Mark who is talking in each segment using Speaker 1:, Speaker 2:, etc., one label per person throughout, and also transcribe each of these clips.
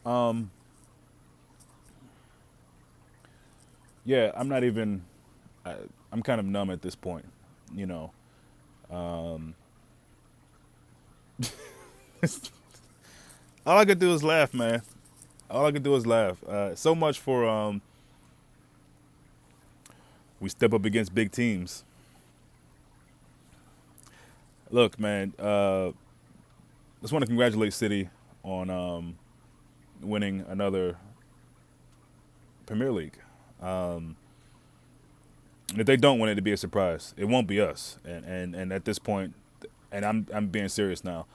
Speaker 1: Um, yeah, I'm not even. I'm kind of numb at this point. You know, um, all I could do is laugh, man. All I could do is laugh. So much for we step up against big teams. Look, man. Just want to congratulate City on winning another Premier League. Um, if they don't win it, it'd be a surprise. It won't be us. And at this point, and I'm being serious now.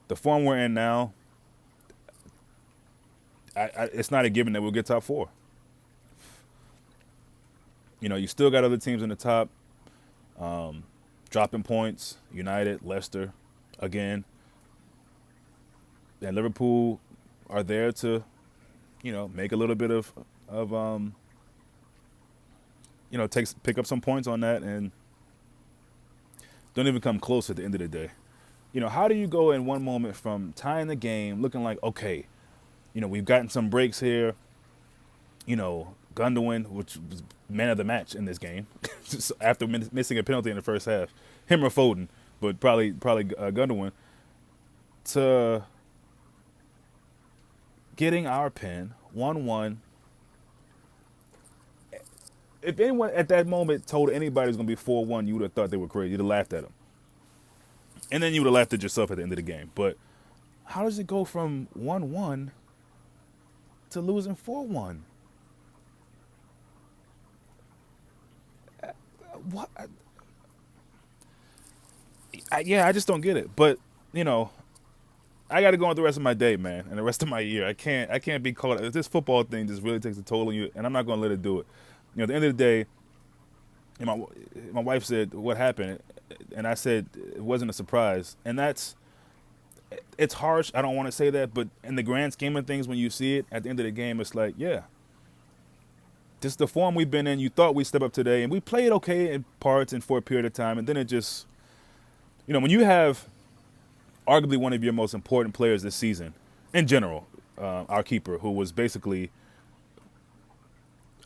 Speaker 1: The form we're in now, it's not a given that we'll get top four. You know, you still got other teams in the top, dropping points. United, Leicester, again, and Liverpool are there to, make a little bit of pick up some points on that and don't even come close at the end of the day. How do you go in one moment from tying the game, looking like, okay, we've gotten some breaks here, Gundogan, which was man of the match in this game, after missing a penalty in the first half, him or Foden, but probably Gundogan, to getting our pen 1-1. If anyone at that moment told anybody it was going to be 4-1, you would have thought they were crazy. You'd have laughed at them. And then you would have laughed at yourself at the end of the game. But how does it go from 1-1 to losing 4-1? What? I just don't get it. But, I got to go on the rest of my day, man, and the rest of my year. I can't be caught. This football thing just really takes a toll on you, and I'm not going to let it do it. At the end of the day, and my wife said, "What happened?" And I said, "It wasn't a surprise." And it's harsh. I don't want to say that, but in the grand scheme of things, when you see it at the end of the game, it's like, yeah, just the form we've been in. You thought we step up today, and we played okay in parts and for a period of time, and then it just, when you have arguably one of your most important players this season, in general, our keeper, who was basically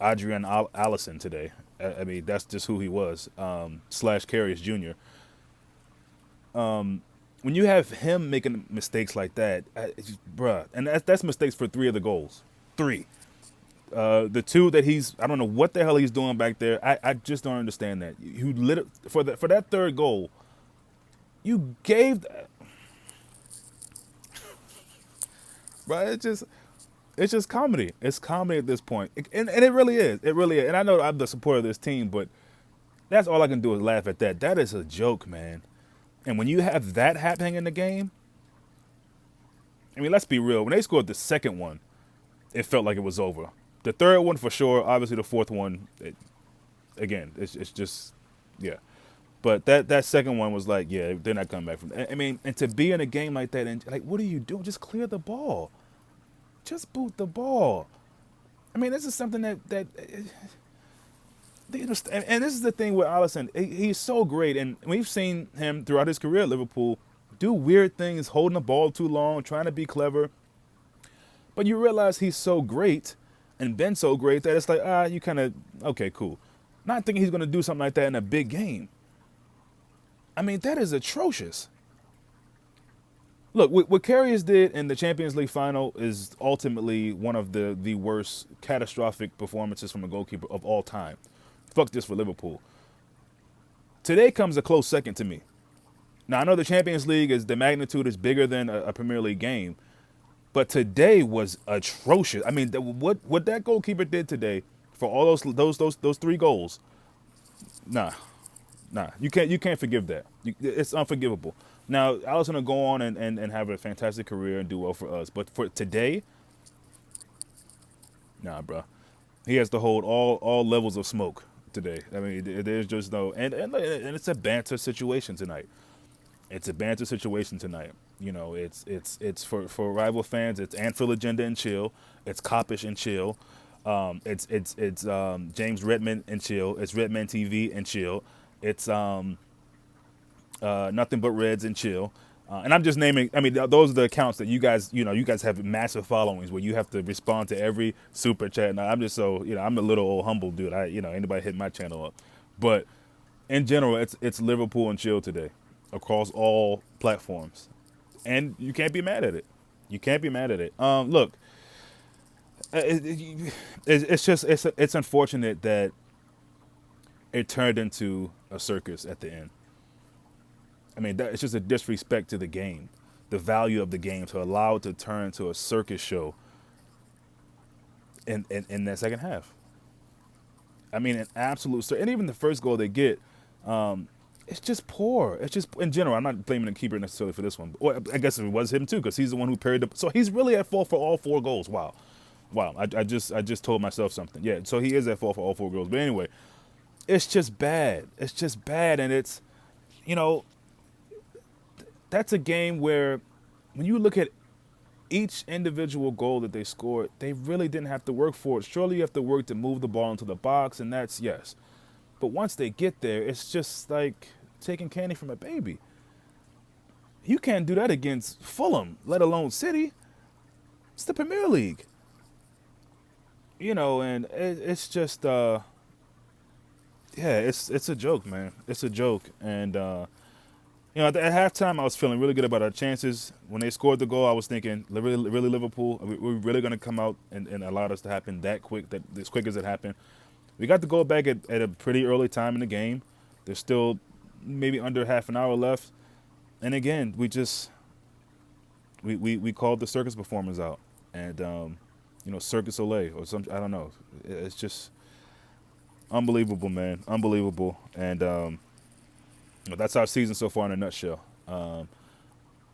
Speaker 1: Adrian Allison today. I mean, that's just who he was, slash Carius Jr. When you have him making mistakes like that, bruh, and that's mistakes for three of the goals. Three. The two that I don't know what the hell he's doing back there. I just don't understand that. For that third goal, you gave that. Bruh, it's just comedy. It's comedy at this point. And it really is. It really is. And I know I'm the supporter of this team, but that's all I can do is laugh at that. That is a joke, man. And when you have that happening in the game, I mean, let's be real. When they scored the second one, it felt like it was over. The third one for sure. Obviously, the fourth one, it's just, yeah. But that second one was like, yeah, they're not coming back from that. I mean, and to be in a game like that, and like, what are you doing? Just clear the ball. Just boot the ball. I mean, this is something that and this is the thing with Alisson. He's so great, and we've seen him throughout his career at Liverpool do weird things, holding the ball too long, trying to be clever. But you realize he's so great and been so great that it's like, you kind of, okay, cool. Not thinking he's going to do something like that in a big game. I mean, that is atrocious. Look, what Karius did in the Champions League final is ultimately one of the worst catastrophic performances from a goalkeeper of all time. Fuck this for Liverpool. Today comes a close second to me. Now, I know the Champions League the magnitude is bigger than a Premier League game, but today was atrocious. I mean, what that goalkeeper did today for all those three goals, nah, you can't forgive that. It's unforgivable. Now, Alisson will go on and have a fantastic career and do well for us, but for today, nah, bro. He has to hold all levels of smoke today. I mean, there's just no and it's a banter situation tonight. It's a banter situation tonight. It's for rival fans. It's Anfield Agenda and chill. It's Coppish and chill. It's James Redmond and chill. It's Redman TV and chill. It's nothing but Reds and chill. And I'm just naming. I mean, those are the accounts that you guys have massive followings where you have to respond to every super chat. And I'm just so, I'm a little old humble dude. Anybody hit my channel up, but in general, it's Liverpool and chill today, across all platforms, and you can't be mad at it. You can't be mad at it. Look, it's just it's unfortunate that it turned into a circus at the end. I mean, it's just a disrespect to the game, the value of the game, to allow it to turn into a circus show in that second half. I mean, an absolute, and even the first goal they get, it's just poor. It's just, in general, I'm not blaming the keeper necessarily for this one. Well, I guess it was him too, because he's the one who parried the. So he's really at fault for all four goals. Wow, wow. I just told myself something. Yeah, so he is at fault for all four goals. But anyway, it's just bad. It's just bad, and it's, you know, that's a game where, when you look at each individual goal that they scored, they really didn't have to work for it. Surely you have to work to move the ball into the box, and that's yes. But once they get there, it's just like taking candy from a baby. You can't do that against Fulham, let alone City. It's the Premier League. And it's just, yeah, it's a joke, man. It's a joke. And, at halftime, I was feeling really good about our chances. When they scored the goal, I was thinking, really, really Liverpool, we're really going to come out and allow this to happen that quick, as quick as it happened. We got the goal back at a pretty early time in the game. There's still maybe under half an hour left. And again, we called the circus performers out. And, Circus Olay or something, I don't know. It's just unbelievable, man. Unbelievable. And, that's our season so far in a nutshell.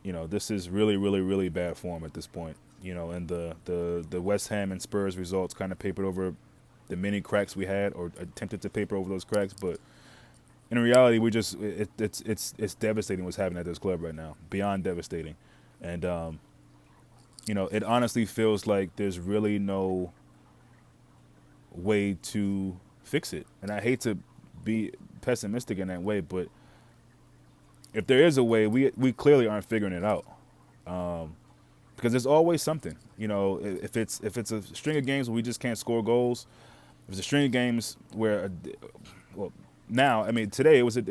Speaker 1: This is really, really, really bad form at this point. And the West Ham and Spurs results kind of papered over the many cracks we had, or attempted to paper over those cracks. But in reality, it's devastating what's happening at this club right now, beyond devastating. And, it honestly feels like there's really no way to fix it. And I hate to be pessimistic in that way, but if there is a way, we clearly aren't figuring it out, because there's always something. If it's a string of games where we just can't score goals, if it's a string of games where, now I mean today it was a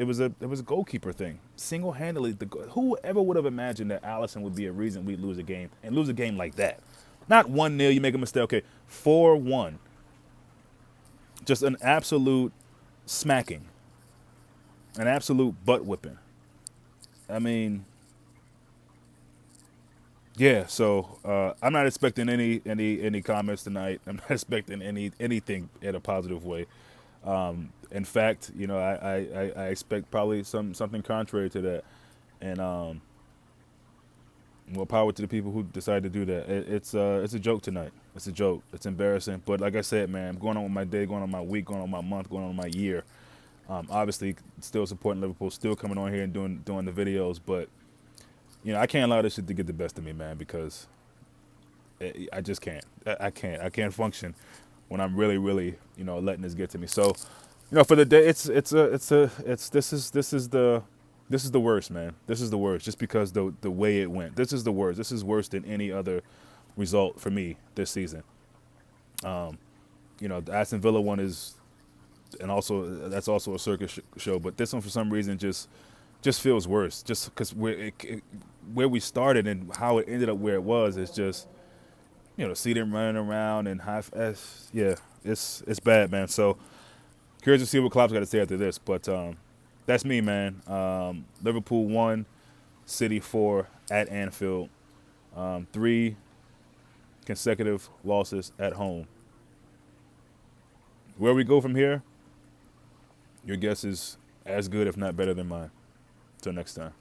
Speaker 1: goalkeeper thing, single-handedly. Whoever would have imagined that Alisson would be a reason we'd lose a game, and lose a game like that? Not 1-0, you make a mistake. Okay, 4-1, just an absolute smacking, an absolute butt whipping. I mean, yeah. So I'm not expecting any comments tonight. I'm not expecting anything in a positive way. In fact, I expect probably something contrary to that. And more power to the people who decide to do that. It's a joke tonight. It's a joke. It's embarrassing. But like I said, man, I'm going on with my day, going on my week, going on my month, going on my year. Obviously, still supporting Liverpool, still coming on here and doing the videos, but I can't allow this shit to get the best of me, man, because I just can't. I can't function when I'm really, really, letting this get to me. So, for the day, this is the worst, man. This is the worst, just because the way it went. This is the worst. This is worse than any other result for me this season. The Aston Villa one is. And also, that's also a circus show. But this one, for some reason, just feels worse. Just because where we started and how it ended up where it was is just, see them running around and yeah, it's bad, man. So curious to see what Klopp's got to say after this. But that's me, man. Liverpool 1, City 4 at Anfield. 3 consecutive losses at home. Where we go from here, your guess is as good, if not better, than mine. Till next time.